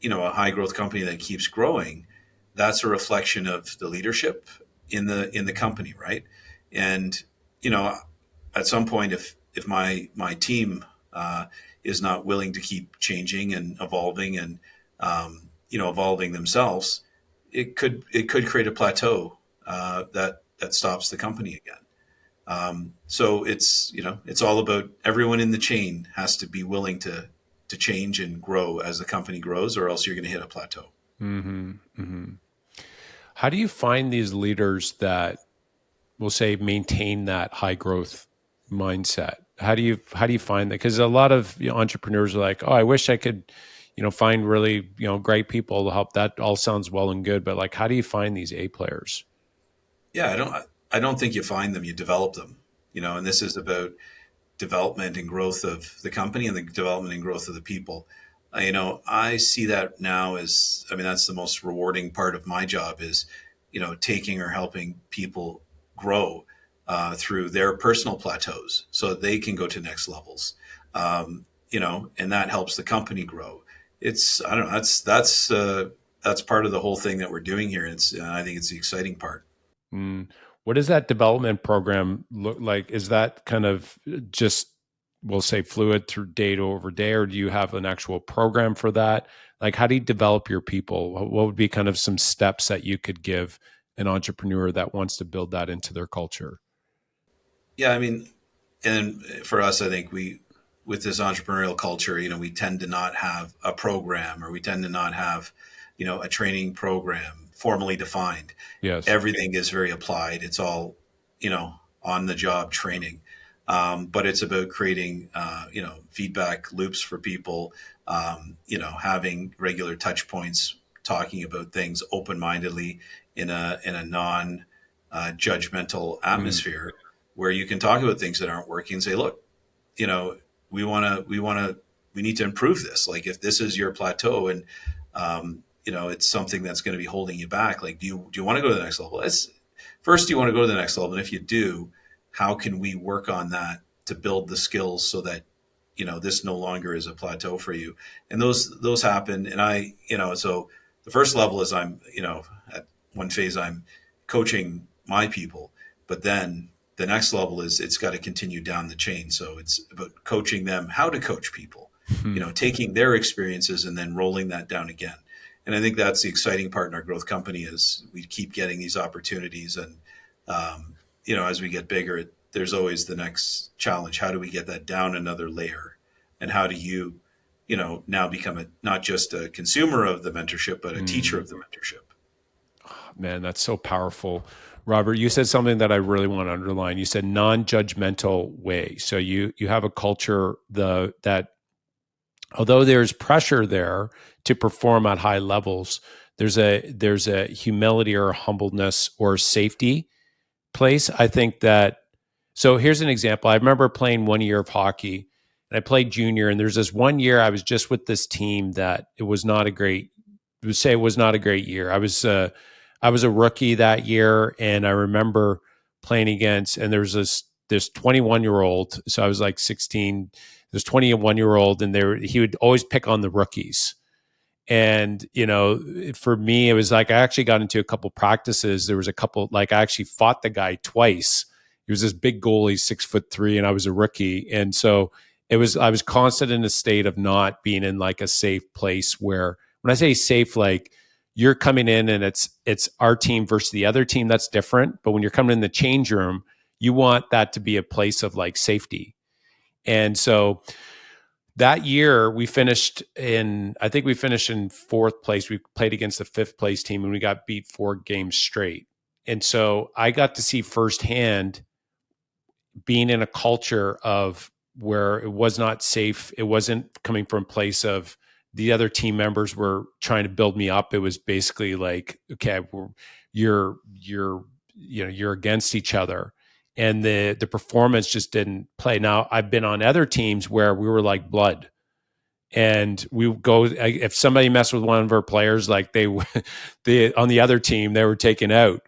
a high growth company that keeps growing, that's a reflection of the leadership in the company, right? And, you know, at some point, if my team is not willing to keep changing and evolving and, evolving themselves, it could create a plateau that stops the company again. So it's all about everyone in the chain has to be willing to change and grow as the company grows, or else you're going to hit a plateau. Mm-hmm. Mm-hmm. How do you find these leaders that will say maintain that high growth mindset? How do you find that? Because a lot of entrepreneurs are like, oh, I wish I could, find really great people to help. That all sounds well and good, but like, how do you find these A players? Yeah, I don't think you find them, you develop them. And this is about development and growth of the company and the development and growth of the people. I see that now as, I mean, that's the most rewarding part of my job is, taking or helping people grow through their personal plateaus so that they can go to next levels. And that helps the company grow. I don't know, that's part of the whole thing that we're doing here. I think it's the exciting part. Mm. What does that development program look like? Is that kind of just, we'll say, fluid through day over day, or do you have an actual program for that? Like, how do you develop your people? What would be kind of some steps that you could give an entrepreneur that wants to build that into their culture? Yeah, I mean, and for us, I think with this entrepreneurial culture, we tend to not have a program, or we tend to not have, a training program formally defined. Yes. Everything is very applied. It's all, on the job training. But it's about creating, feedback loops for people, having regular touch points, talking about things open-mindedly in a non judgmental Mm. atmosphere where you can talk about things that aren't working and say, look, you know, we need to improve this. Like if this is your plateau and, it's something that's going to be holding you back. Like, do you want to go to the next level? First, do you want to go to the next level? And if you do, how can we work on that to build the skills so that, this no longer is a plateau for you? And those happen. And so the first level is at one phase, I'm coaching my people, but then the next level is it's got to continue down the chain. So it's about coaching them how to coach people, taking their experiences and then rolling that down again. And I think that's the exciting part in our growth company is we keep getting these opportunities. And, as we get bigger, there's always the next challenge. How do we get that down another layer? And how do you, now become not just a consumer of the mentorship, but a teacher of the mentorship? Man, that's so powerful. Robert, you said something that I really want to underline. You said non-judgmental way. So you have a culture that although there's pressure there to perform at high levels, there's a humility or a humbleness or safety place. I think that, so here's an example. I remember playing 1 year of hockey and I played junior, and there's this 1 year I was just with this team that it was not a great, would say it was not a great year. I was a rookie that year, and I remember playing against, and there's this 21-year-old. So I was like 16. This 21-year-old, and he would always pick on the rookies. And for me, it was like I actually got into a couple practices. There was a couple, like I actually fought the guy twice. He was this big goalie, 6'3", and I was a rookie, and so I was constant in a state of not being in like a safe place where, when I say safe, like you're coming in and it's our team versus the other team, that's different. But when you're coming in the change room, you want that to be a place of like safety. And so that year I think we finished in fourth place. We played against the fifth place team and we got beat 4 games straight. And so I got to see firsthand being in a culture of where it was not safe. It wasn't coming from a place of the other team members were trying to build me up. It was basically like, okay, you're against each other, and the performance just didn't play. Now I've been on other teams where we were like blood, and we would go, if somebody messed with one of our players, like they on the other team, they were taken out.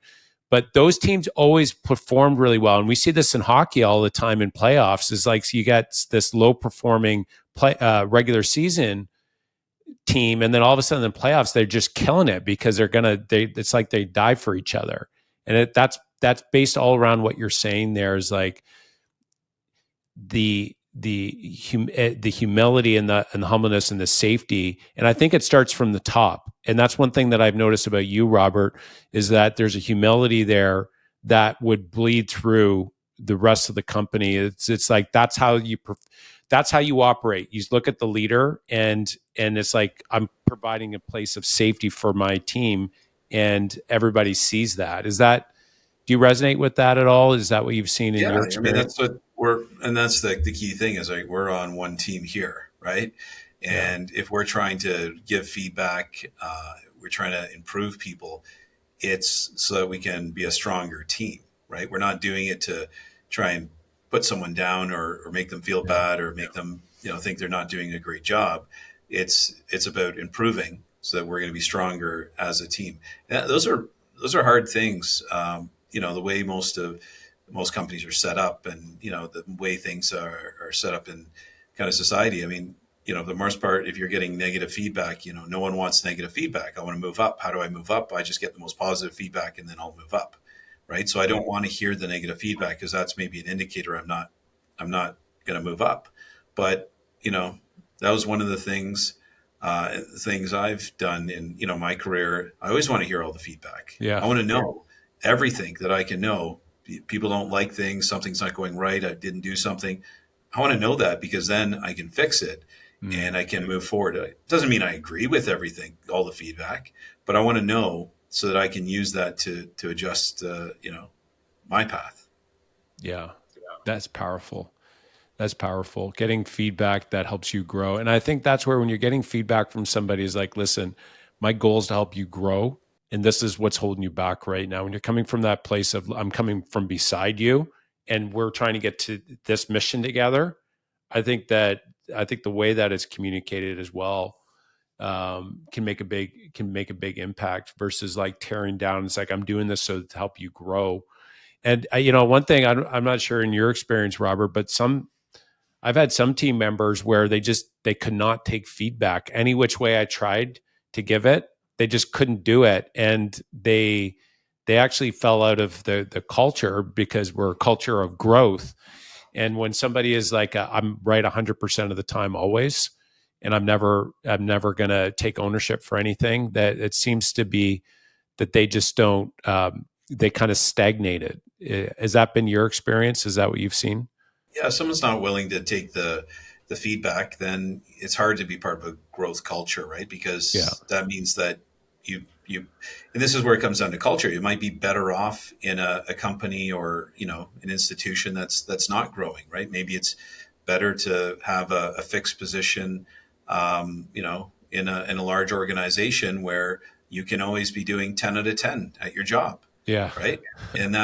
But those teams always performed really well. And we see this in hockey all the time in playoffs. Is like, so you got this low performing regular season team, and then all of a sudden in the playoffs, they're just killing it because it's like they die for each other. And that's that's based all around what you're saying there is like the humility and the humbleness and the safety. And I think it starts from the top. And that's one thing that I've noticed about you, Robert, is that there's a humility there that would bleed through the rest of the company. It's like that's how you operate. You look at the leader, and it's like I'm providing a place of safety for my team, and everybody sees that. Is that, do you resonate with that at all? Is that what you've seen in Yeah, your I mean experience? that's what we're, and that's the key thing is like we're on one team here, right? Yeah. And if we're trying to give feedback, we're trying to improve people. It's so that we can be a stronger team, right? We're not doing it to try and put someone down or make them feel Yeah. bad or make them, think they're not doing a great job. It's about improving so that we're going to be stronger as a team. And those are hard things. The way most companies are set up, and the way things are set up in kind of society. I mean, the most part, if you're getting negative feedback, no one wants negative feedback. I want to move up. How do I move up? I just get the most positive feedback and then I'll move up. Right. So I don't want to hear the negative feedback because that's maybe an indicator I'm not going to move up. But, that was one of the things I've done in, my career. I always want to hear all the feedback. I Yeah. want to know everything that I can know. People don't like things. Something's not going right. I didn't do something. I want to know that because then I can fix it Mm. and I can move forward. It doesn't mean I agree with everything, all the feedback, but I want to know so that I can use that to adjust, my path. Yeah. That's powerful. That's powerful. Getting feedback that helps you grow. And I think that's where when you're getting feedback from somebody is like, listen, my goal is to help you grow. And this is what's holding you back right now. When you're coming from that place of I'm coming from beside you and we're trying to get to this mission together. I think that I think the way that it's communicated as well can make a big impact versus like tearing down. It's like I'm doing this so to help you grow. And one thing I'm not sure in your experience, Robert, but I've had some team members where they could not take feedback any which way I tried to give it. They just couldn't do it, and they actually fell out of the culture because we're a culture of growth. And when somebody is like, I'm right 100% of the time, always, and I'm never going to take ownership for anything, that it seems to be that they just don't, they kind of stagnated. Has that been your experience? Is that what you've seen? Yeah, if someone's not willing to take the feedback, then it's hard to be part of a growth culture, right? Yeah. Because that means that you and this is where it comes down to culture. You might be better off in a company or an institution that's not growing, right? Maybe it's better to have a fixed position, in a large organization where you can always be doing 10 out of 10 at your job, Yeah. right? And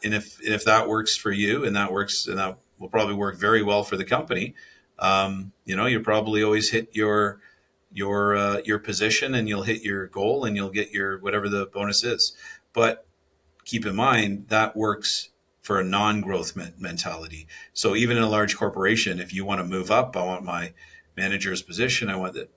if that works for you, and that will probably work very well for the company, you probably always hit your position, and you'll hit your goal, and you'll get your whatever the bonus is. But keep in mind that works for a non-growth mentality. So even in a large corporation, if you want to move up, I want my manager's position. I want that.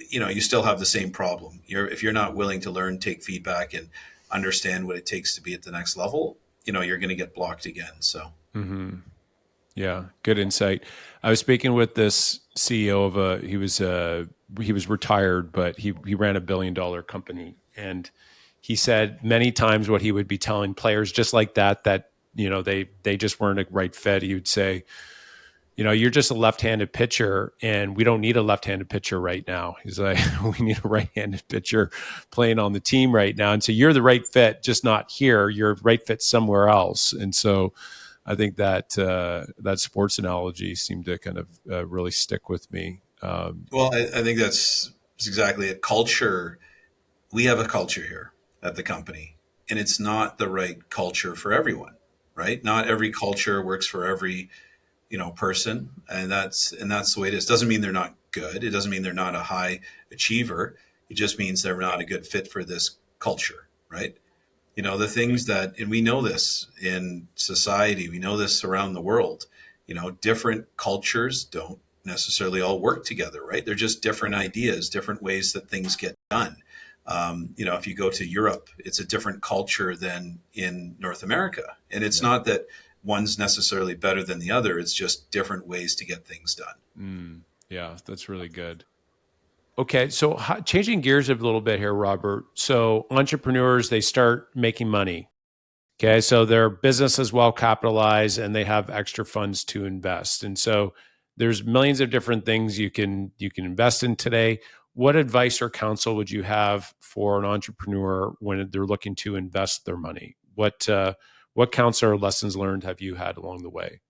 You still have the same problem. If you're not willing to learn, take feedback, and understand what it takes to be at the next level, you're going to get blocked again. So. Hmm. Yeah, good insight. I was speaking with this CEO of he was retired, but he ran a $1 billion company, and he said many times what he would be telling players just like that they just weren't a right fit. He would say, you're just a left-handed pitcher, and we don't need a left-handed pitcher right now. He's like, we need a right-handed pitcher playing on the team right now, and so you're the right fit, just not here. You're a right fit somewhere else, and so. I think that that sports analogy seemed to kind of really stick with me. Well, I think that's exactly it. Culture. We have a culture here at the company, and it's not the right culture for everyone, right? Not every culture works for every person, and that's the way it is. Doesn't mean they're not good. It doesn't mean they're not a high achiever. It just means they're not a good fit for this culture, right? The things that, and we know this in society, we know this around the world, different cultures don't necessarily all work together, right? They're just different ideas, different ways that things get done. If you go to Europe, it's a different culture than in North America. And it's not that one's necessarily better than the other. It's just different ways to get things done. Yeah, that's really good. Okay, so changing gears a little bit here, Robert. So entrepreneurs, they start making money. Okay, so their business is well capitalized and they have extra funds to invest. And so there's millions of different things you can invest in today. What advice or counsel would you have for an entrepreneur when they're looking to invest their money? What counsel or lessons learned have you had along the way?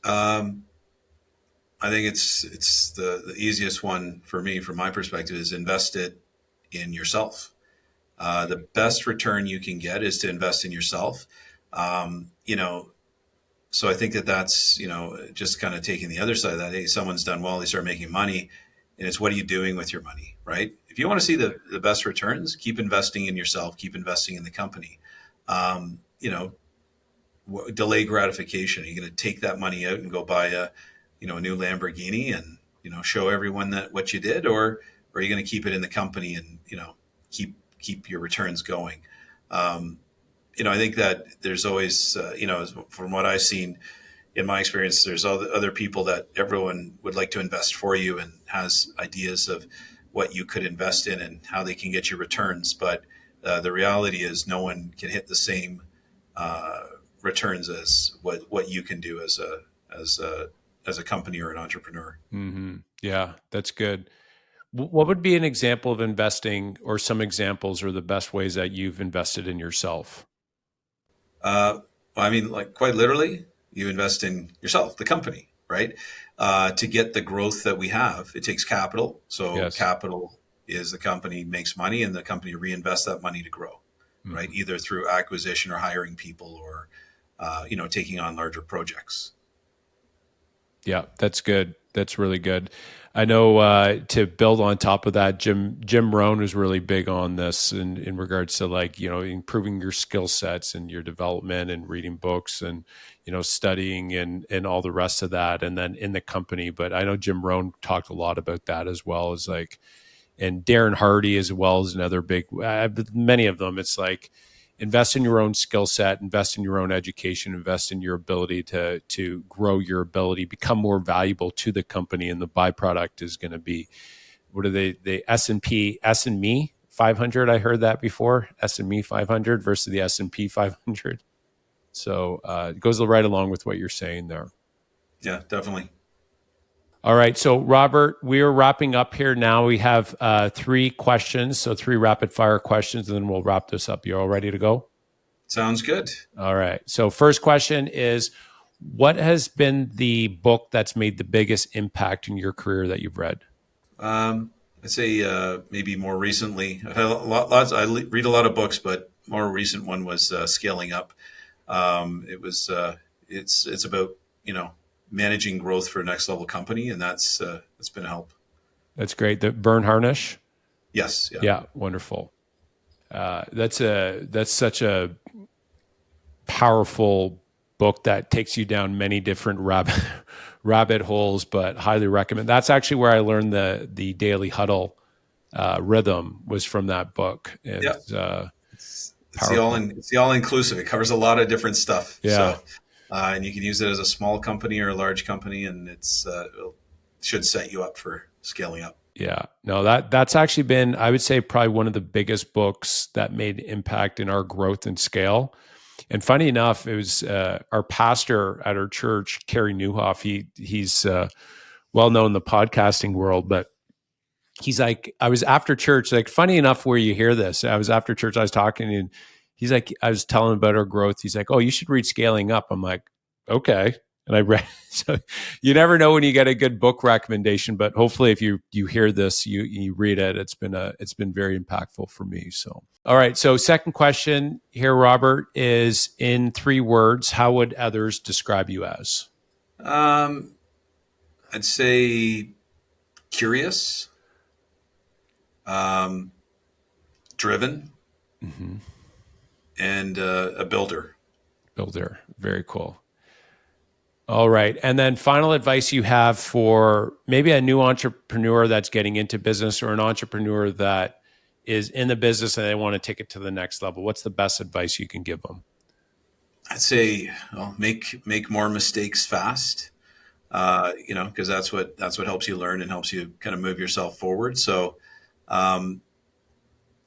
Um, I think it's the easiest one for me, from my perspective, is invest it in yourself. The best return you can get is to invest in yourself. Um, you know, so I think that's, just kind of taking the other side of that. Hey, someone's done well, they start making money, and it's, what are you doing with your money, right? If you want to see the best returns, keep investing in yourself, keep investing in the company. Um, you know, Delay gratification. Are you going to take that money out and go buy a new Lamborghini and, show everyone that what you did, or are you going to keep it in the company and, keep your returns going? I think that there's always, from what I've seen in my experience, there's other people that everyone would like to invest for you and has ideas of what you could invest in and how they can get you returns. But the reality is, no one can hit the same returns as what you can do as a company or an entrepreneur. Yeah, that's good. What would be an example of investing, or some examples, or the best ways that you've invested in yourself? I mean, like, quite literally, you invest in yourself, the company, right? To get the growth that we have, it takes capital. So Yes. capital is, the company makes money and the company reinvests that money to grow, right? Mhm. Either through acquisition or hiring people, or, taking on larger projects. Yeah, that's good. That's really good. I know, to build on top of that, Jim Rohn was really big on this in regards to, like, improving your skill sets and your development and reading books and, studying and all the rest of that, and then in the company. But I know Jim Rohn talked a lot about that, as well as, like, and Darren Hardy, as well as another big, many of them. It's like, invest in your own skill set, invest in your own education, invest in your ability to grow your ability, become more valuable to the company, and the byproduct is going to be, what are the S&Me 500? I heard that before, S&Me 500 versus the S&P 500. So it goes right along with what you're saying there. Yeah, definitely. All right. So, Robert, we are wrapping up here now. We have three questions. So, three rapid fire questions, and then we'll wrap this up. You all ready to go? Sounds good. All right. So, first question is, what has been the book that's made the biggest impact in your career that you've read? Um, I'd say maybe more recently. I've had read a lot of books, but more recent one was Scaling Up. It was it's about, managing growth for a next level company, and that's been a help. That's great. The Burn Harnish. Yes, yeah, Yeah, wonderful. That's such a powerful book that takes you down many different rabbit holes, but highly recommend. That's actually where I learned the daily huddle rhythm, was from that book. yeah. It's It's powerful. it's the all inclusive. It covers a lot of different stuff. Yeah, So, and you can use it as a small company or a large company, and it should set you up for scaling up. yeah. No, that's actually been, I would say, probably one of the biggest books that made impact in our growth and scale. And funny enough, it was our pastor at our church, Kerry Newhoff. He's well known in the podcasting world, but he's like, I was after church, like, funny enough where you hear this, I was after church, I was talking, and he's like, I was telling him about our growth. He's like, oh, you should read Scaling Up. I'm like, okay. And I read, so you never know when you get a good book recommendation, but hopefully if you hear this, you read it. It's been very impactful for me. So, all right. So second question here, Robert, is, in three words, how would others describe you as? Um, I'd say curious, um, driven, Mm-hmm. and a builder. Builder. Very cool. All right. And then final advice you have for maybe a new entrepreneur that's getting into business, or an entrepreneur that is in the business and they want to take it to the next level? What's the best advice you can give them? I'd say, well, make more mistakes fast. Because that's what helps you learn and helps you kind of move yourself forward. So, um,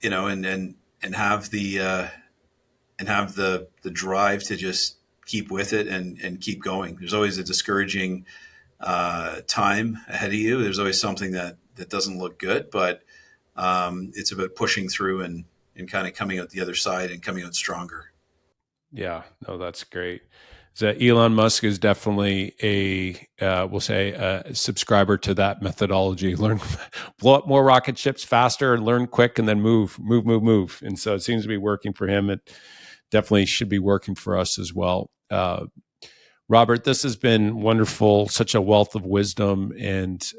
and have the drive to just keep with it and keep going. There's always a discouraging time ahead of you. There's always something that doesn't look good, but it's about pushing through and kind of coming out the other side and coming out stronger. Yeah, no, that's great. So Elon Musk is definitely we'll say a subscriber to that methodology. Learn, blow up more rocket ships faster, and learn quick, and then move, move, move, move. And so it seems to be working for him. It definitely should be working for us as well. Robert, this has been wonderful, such a wealth of wisdom, and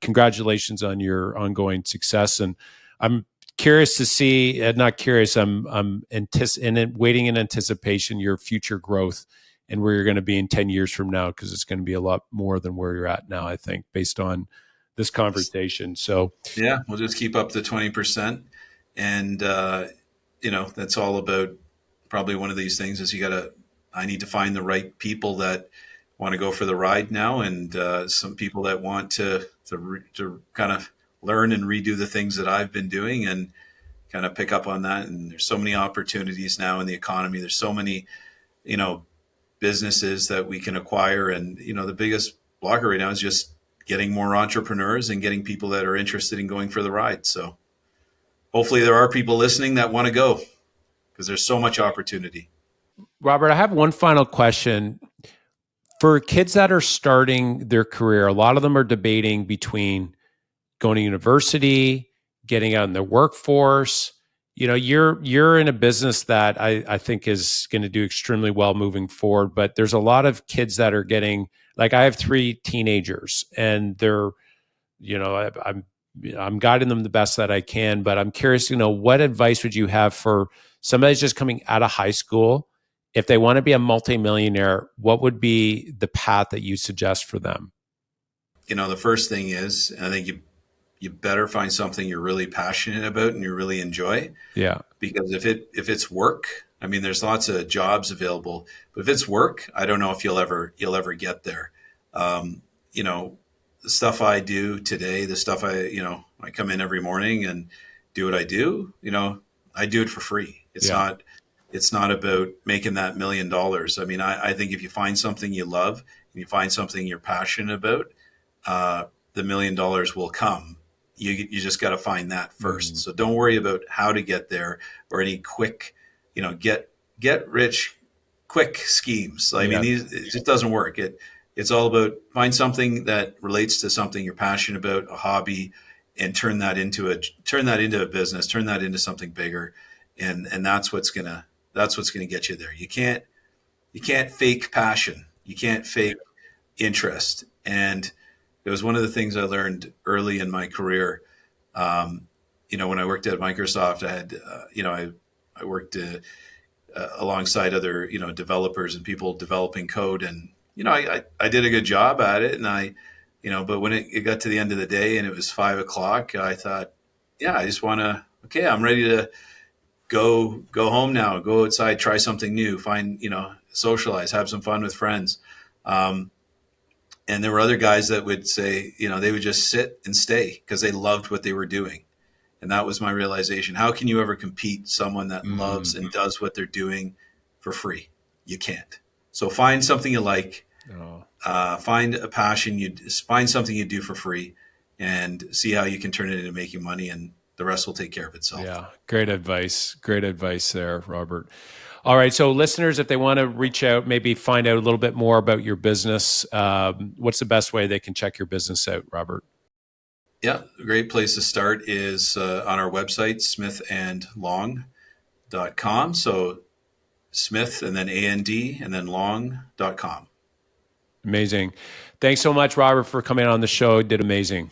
congratulations on your ongoing success. And I'm curious to see, not curious, waiting in anticipation your future growth and where you're going to be in 10 years from now, because it's going to be a lot more than where you're at now, I think, based on this conversation. So, Yeah, we'll just keep up the 20%. And, that's all about probably one of these things is I need to find the right people that want to go for the ride now. And some people that want to kind of learn and redo the things that I've been doing and kind of pick up on that. And there's so many opportunities now in the economy. There's so many, you know, businesses that we can acquire. And, the biggest blocker right now is just getting more entrepreneurs and getting people that are interested in going for the ride. So hopefully there are people listening that want to go because there's so much opportunity. Robert, I have one final question. For kids that are starting their career, a lot of them are debating between going to university, getting out in the workforce. You're in a business that I think is going to do extremely well moving forward. But there's a lot of kids that are getting, like, I have 3 teenagers, and they're, I'm guiding them the best that I can. But I'm curious, what advice would you have for somebody that's just coming out of high school? If they want to be a multimillionaire, what would be the path that you suggest for them? The first thing is, I think you better find something you're really passionate about and you really enjoy. Yeah. Because if it's work, I mean, there's lots of jobs available, but if it's work, I don't know if you'll ever get there. Um, you know, the stuff I do today, the stuff I come in every morning and do what I do. I do it for free. Yeah. It's not about making that $1 million. I mean, I think if you find something you love and you find something you're passionate about, the $1 million will come. You just got to find that first. So don't worry about how to get there or any quick, get rich quick schemes. I mean, it just doesn't work. It's all about find something that relates to something you're passionate about, a hobby, and turn that into a business, turn that into something bigger, and that's what's gonna get you there. You can't fake passion. You can't fake interest. And it was one of the things I learned early in my career. When I worked at Microsoft, I had, I worked alongside other, developers and people developing code. And, I did a good job at it. And but when it got to the end of the day and it was 5 o'clock, I thought, yeah, I just want to, okay, I'm ready to go home now, go outside, try something new, find, socialize, have some fun with friends. And there were other guys that would say, they would just sit and stay because they loved what they were doing. And that was my realization. How can you ever compete someone that loves and does what they're doing for free? You can't. So find something you like, find a passion, find something you do for free and see how you can turn it into making money, and the rest will take care of itself. Yeah. Great advice. Great advice there, Robert. All right. So listeners, if they want to reach out, maybe find out a little bit more about your business, what's the best way they can check your business out, Robert? Yeah, a great place to start is on our website, smithandlong.com. So Smith and then AND and then long.com. Amazing. Thanks so much, Robert, for coming on the show. You did amazing.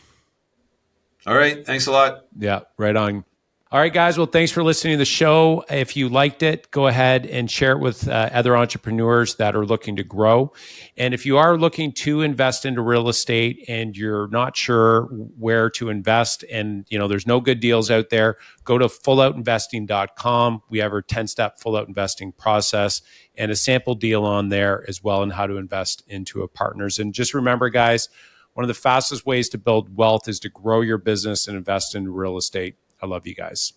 All right. Thanks a lot. Yeah, right on. All right, guys. Well, thanks for listening to the show. If you liked it, go ahead and share it with other entrepreneurs that are looking to grow. And if you are looking to invest into real estate and you're not sure where to invest and there's no good deals out there, go to fulloutinvesting.com. We have our 10-step full out investing process and a sample deal on there as well, and how to invest into a partners. And just remember, guys, one of the fastest ways to build wealth is to grow your business and invest in real estate. I love you guys.